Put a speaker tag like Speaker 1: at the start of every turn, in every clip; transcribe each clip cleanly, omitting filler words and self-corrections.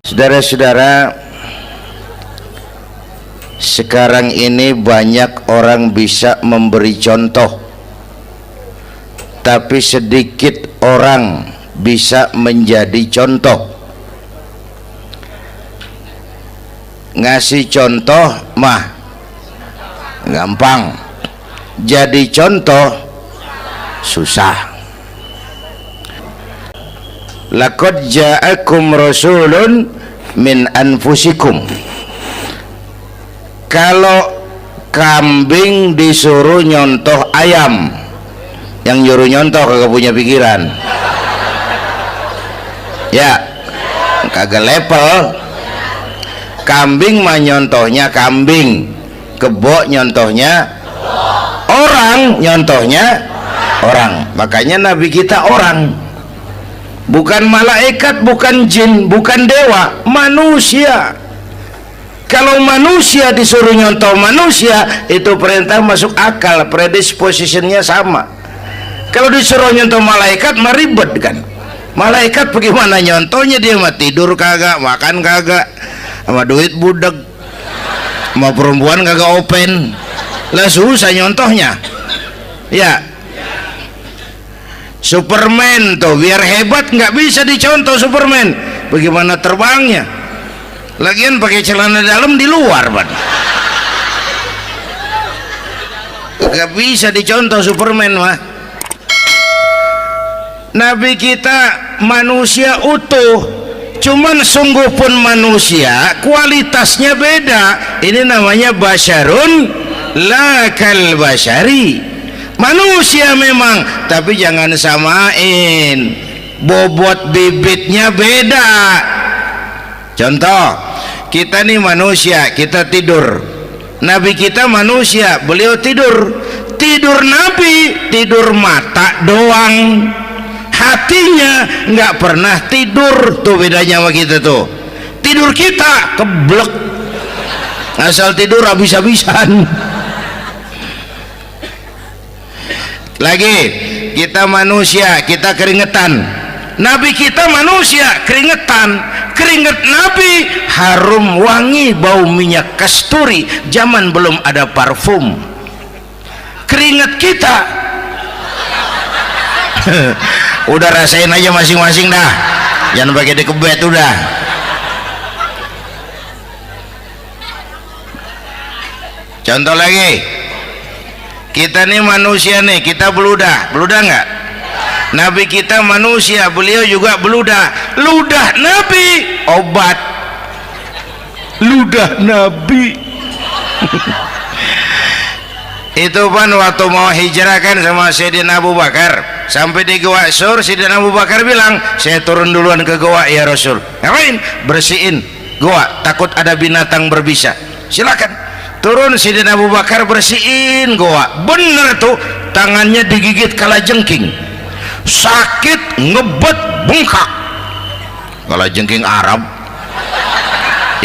Speaker 1: Saudara-saudara, sekarang ini banyak orang bisa memberi contoh, tapi sedikit orang bisa menjadi contoh. Ngasih contoh mah gampang, jadi contoh susah. Laqad ja'akum rasulun min anfusikum. Kalau kambing disuruh nyontoh ayam, yang nyuruh nyontoh kagak punya pikiran, ya kagak level. Kambing mah nyontohnya kambing, kebo nyontohnya orang, nyontohnya orang. Makanya Nabi kita orang, bukan malaikat, bukan jin, bukan dewa, manusia. Kalau manusia disuruh nyontoh manusia, itu perintah masuk akal, predispositionnya sama. Kalau disuruh nyontoh malaikat mah ribet kan. Malaikat bagaimana nyontohnya, dia mah tidur kagak, makan kagak, sama duit budeg, sama perempuan kagak open, lah susah nyontohnya. Ya, Superman tuh biar hebat nggak bisa dicontoh Superman, bagaimana terbangnya, lagian pakai celana dalam di luar ban, nggak bisa dicontoh Superman mah. Nabi kita manusia utuh, cuman sungguh pun manusia kualitasnya beda. Ini namanya basyarun la kal basyari, manusia memang, tapi jangan samain, bobot bibitnya beda. Contoh, kita nih manusia, kita tidur. Nabi kita manusia, beliau tidur. Tidur Nabi, tidur mata doang, hatinya nggak pernah tidur. Tuh bedanya sama kita tuh. Tidur kita keblek, asal tidur habis-habisan. Lagi kita manusia, kita keringetan. Nabi kita manusia, keringetan. Keringet Nabi harum wangi, bau minyak kasturi, zaman belum ada parfum. Keringet kita udah rasain aja masing-masing dah, jangan pakai dikebet udah. Contoh lagi, kita nih manusia nih, kita beludah nggak? Nabi kita manusia, beliau juga beludah. Ludah Nabi obat, ludah Nabi itu kan waktu mau hijrah kan sama Sayyidina Abu Bakar, sampai di Gua Sur, Sayyidina Abu Bakar bilang, saya turun duluan ke gua ya Rasul. Ngapain? Bersihin gua, takut ada binatang berbisa. Silakan turun. Sayyidina Abu Bakar bersihin gua, bener tuh, tangannya digigit kalajengking, sakit, ngebet, bengkak. Kalajengking Arab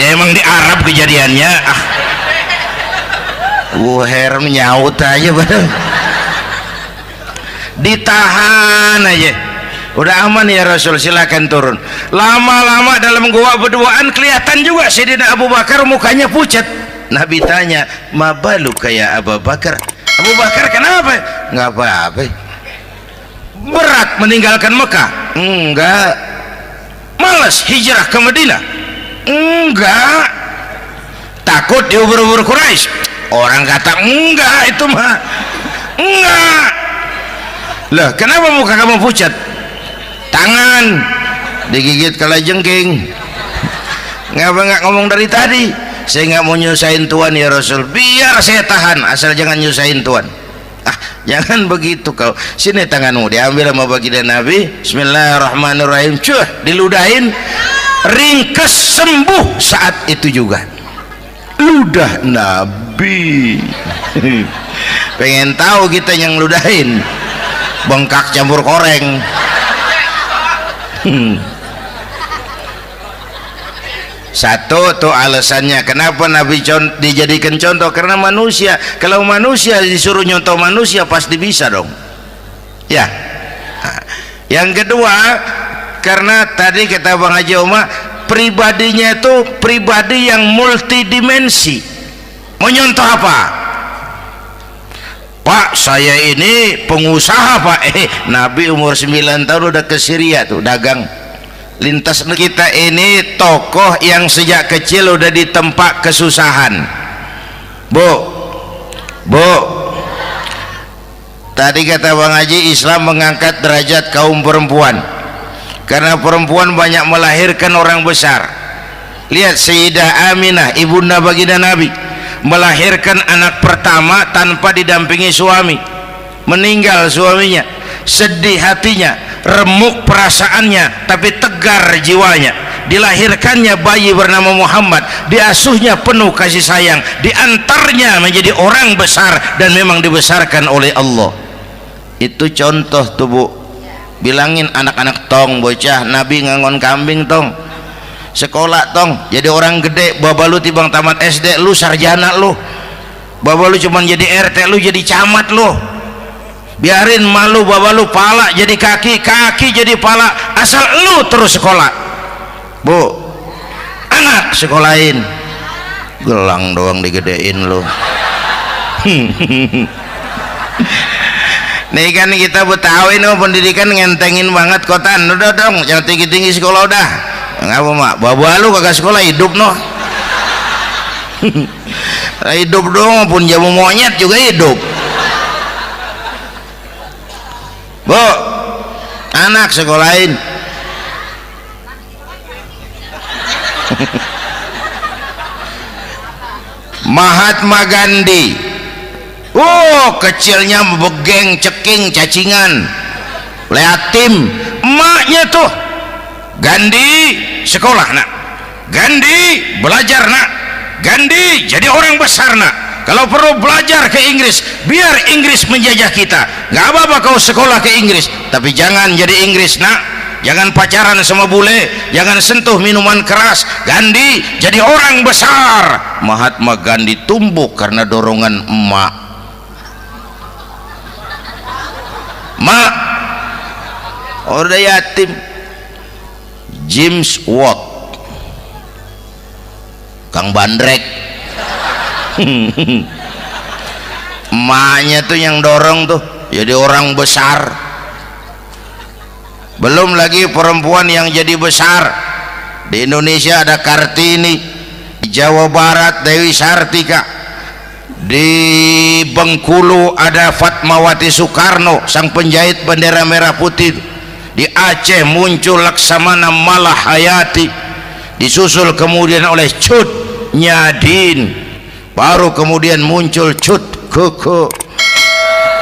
Speaker 1: ya, emang di Arab kejadiannya. Wuher nyaut aja badan, ditahan aja, udah aman ya Rasul, silakan turun. Lama-lama dalam gua berduaan kelihatan juga Sayyidina Abu Bakar mukanya pucat. Nabi tanya, mabalu kayak Abu Bakar? Abu Bakar kenapa? Nggak apa-apa. Berat meninggalkan Mekah? Enggak. Malas hijrah ke Madinah? Enggak. Takut diubur-ubur Quraisy? Orang kata enggak, itu mah enggak. Lah kenapa muka kamu pucat? Tangan digigit kalajengking. Ngapa nggak ngomong dari tadi? Saya nggak mau nyusahin Tuhan ya Rasul, biar saya tahan, asal jangan nyusahin Tuhan. Jangan begitu kau. Sini tanganmu, diambil sama baginda Nabi. Bismillahirrahmanirrahim. Cuh, diludahin, ringkes, sembuh saat itu juga. Ludah Nabi. Pengen tahu kita yang ludahin, bengkak campur koreng. Satu tuh alasannya kenapa Nabi dijadikan contoh, karena manusia. Kalau manusia disuruh nyontoh manusia pasti bisa dong ya. Yang kedua, karena tadi kata Bang Haji Oma, pribadinya itu pribadi yang multidimensi. Mau nyontoh apa? Pak, saya ini pengusaha Pak. Nabi umur 9 tahun udah ke Syria tuh dagang. Lintas kita ini tokoh yang sejak kecil udah ditempa kesusahan. Bu, tadi kata Bang Haji, Islam mengangkat derajat kaum perempuan karena perempuan banyak melahirkan orang besar. Lihat Sayyidah Aminah, ibunda baginda Nabi, melahirkan anak pertama tanpa didampingi suami. Meninggal suaminya, sedih hatinya, remuk perasaannya, tapi tegar jiwanya. Dilahirkannya bayi bernama Muhammad, diasuhnya penuh kasih sayang, diantarnya menjadi orang besar dan memang dibesarkan oleh Allah. Itu contoh tuh Bu. Bilangin anak-anak tong, bocah Nabi ngangon kambing tong, sekolah tong, jadi orang gede. Baba lu tibang tamat SD, lu sarjana lu. Baba lu cuman jadi RT, lu jadi camat lu. Biarin malu baba lu pala jadi kaki, kaki jadi pala, asal lu terus sekolah. Bu, anak sekolahin, gelang doang digedein lu. Nih kan kita Betawi nih pendidikan ngentengin banget kotan. Udah dong, jangan tinggi-tinggi sekolah udah. Ngapa mak? Baba lu kagak sekolah hidup noh. Hidup dong, pun jamu monyet juga hidup. Bu, anak sekolahin. Mahatma Gandhi, kecilnya begeng, ceking, cacingan, leatim. Emaknya tuh, Gandhi sekolah nak, Gandhi belajar nak, Gandhi jadi orang besar nak. Kalau perlu belajar ke Inggris, biar Inggris menjajah kita. Gak apa-apa kau sekolah ke Inggris, tapi jangan jadi Inggris nak. Jangan pacaran sama bule, jangan sentuh minuman keras. Gandhi jadi orang besar. Mahatma Gandhi tumbuh karena dorongan emak. Mak, udah yatim. James Watt, Kang Bandrek. Emaknya tuh yang dorong tuh jadi orang besar. Belum lagi perempuan yang jadi besar. Di Indonesia ada Kartini, di Jawa Barat Dewi Sartika, di Bengkulu ada Fatmawati Soekarno, sang penjahit bendera merah putih. Di Aceh muncul Laksamana Malahayati, disusul kemudian oleh Cut Nyadin. Baru kemudian muncul Cut Koko,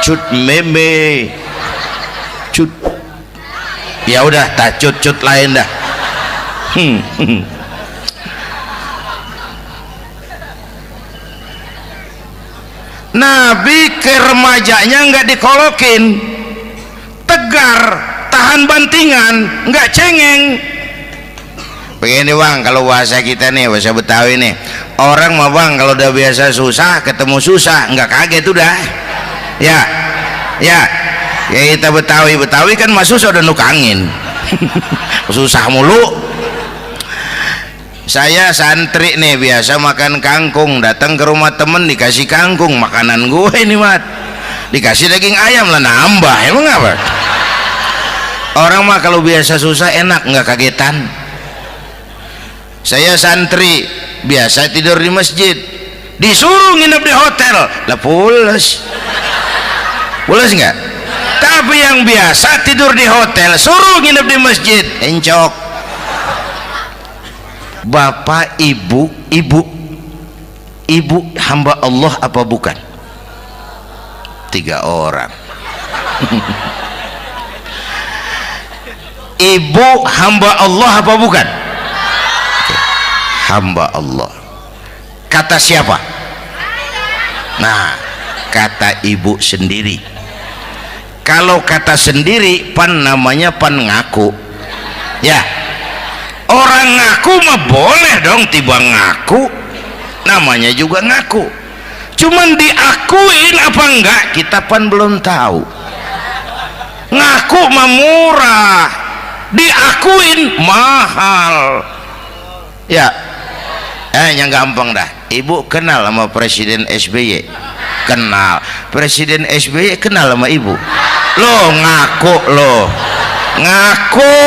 Speaker 1: Cut Meme, Cut, ya udah tak cut lain dah. Nabi ke remajanya nggak dikolokin, tegar, tahan bantingan, nggak cengeng. Begini Bang, kalau bahasa kita nih, bahasa Betawi nih, orang mah Bang kalau udah biasa susah ketemu susah nggak kaget udah. Ya kita Betawi kan mah susah udah nukangin. Susah mulu. Saya santri nih biasa makan kangkung, datang ke rumah temen dikasih kangkung, makanan gue ini mat, dikasih daging ayam lah nambah. Emang apa? Orang mah kalau biasa susah enak nggak kagetan. Saya santri biasa tidur di masjid, disuruh nginep di hotel lah pules nggak? Tapi yang biasa tidur di hotel suruh nginep di masjid encok. Bapak ibu hamba Allah apa bukan? 3 orang. Ibu hamba Allah apa bukan? Hamba Allah. Kata siapa? Nah, kata ibu sendiri. Kalau kata sendiri pan namanya pan ngaku. Ya, orang ngaku mah boleh dong, tiba ngaku namanya juga ngaku. Cuman diakuin apa enggak kita pan belum tahu. Ngaku mah murah, diakuin mahal. Ya, yang gampang dah. Ibu kenal sama Presiden SBY? Kenal. Presiden SBY kenal sama ibu? Lo ngaku, lo ngaku.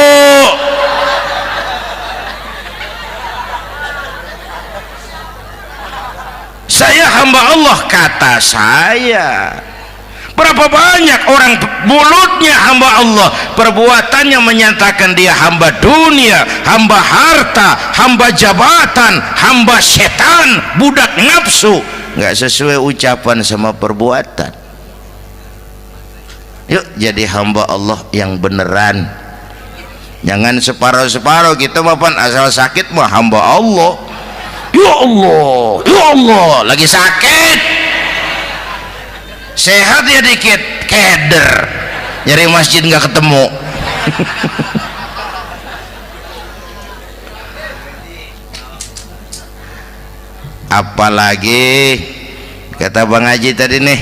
Speaker 1: Saya hamba Allah, kata saya. Berapa banyak orang mulutnya hamba Allah, perbuatannya menyatakan dia hamba dunia, hamba harta, hamba jabatan, hamba setan, budak nafsu. Nggak sesuai ucapan sama perbuatan. Yuk jadi hamba Allah yang beneran. Jangan separuh-separuh. Kita mapan asal sakit mah hamba Allah. Ya Allah, ya Allah, lagi sakit. Sehat ya dikit, keder, nyari masjid nggak ketemu. Apalagi kata Bang Haji tadi nih,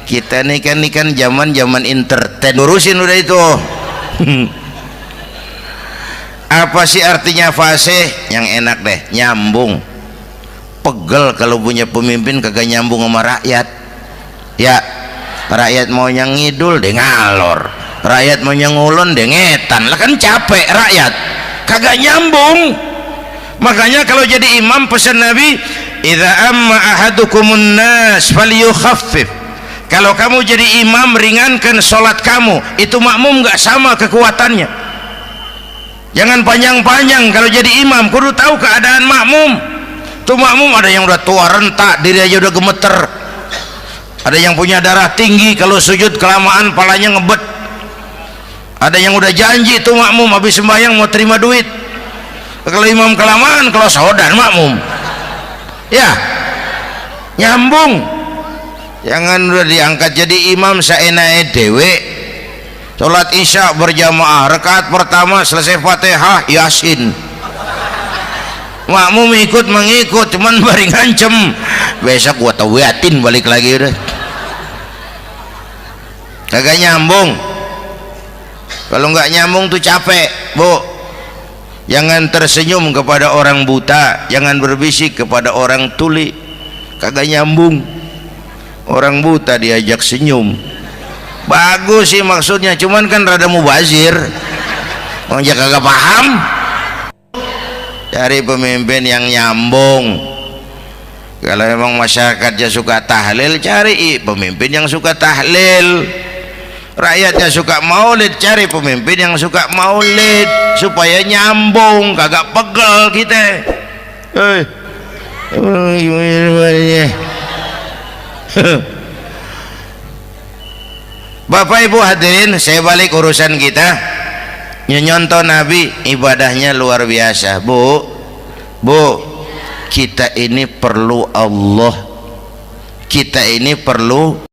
Speaker 1: kita nih kan zaman entertain, urusin udah itu. Apa sih artinya fase? Yang enak deh, nyambung. Pegel kalau punya pemimpin kagak nyambung sama rakyat. Ya, rakyat mau yang ngidul deh ngalor, rakyat mau yang ngulon deh ngetan. Lah kan capek rakyat, kagak nyambung. Makanya kalau jadi imam pesan Nabi, idza amma ahadukumun nas falyukhaffif. Kalau kamu jadi imam, ringankan sholat kamu. Itu makmum nggak sama kekuatannya. Jangan panjang-panjang kalau jadi imam, kudu tahu keadaan makmum. Tuh makmum ada yang udah tua rentak, diri aja udah gemeter. Ada yang punya darah tinggi, kalau sujud kelamaan palanya ngebet. Ada yang udah janji tuh makmum habis sembahyang mau terima duit. Kalau imam kelamaan, kalau sodan makmum. Ya, nyambung. Jangan udah diangkat jadi imam saenake dhewe. Salat isya berjamaah, rakaat pertama selesai Fatihah Yasin. Makmum ikut mengikut, cuman bari ngancem. Besok gua tawiatin balik lagi udah. Kagak nyambung. Kalau nggak nyambung tuh capek, Bu. Jangan tersenyum kepada orang buta, jangan berbisik kepada orang tuli. Kagak nyambung. Orang buta diajak senyum. Bagus sih maksudnya, cuman kan rada mubazir. Orang kagak paham. Cari pemimpin yang nyambung. Kalau memang masyarakatnya suka tahlil, cari pemimpin yang suka tahlil. Rakyatnya suka maulid, cari pemimpin yang suka maulid supaya nyambung, kagak pegel kita. Bapak Ibu hadirin, saya balik urusan kita. Nyontoh Nabi ibadahnya luar biasa. Bu, kita ini perlu Allah, kita ini perlu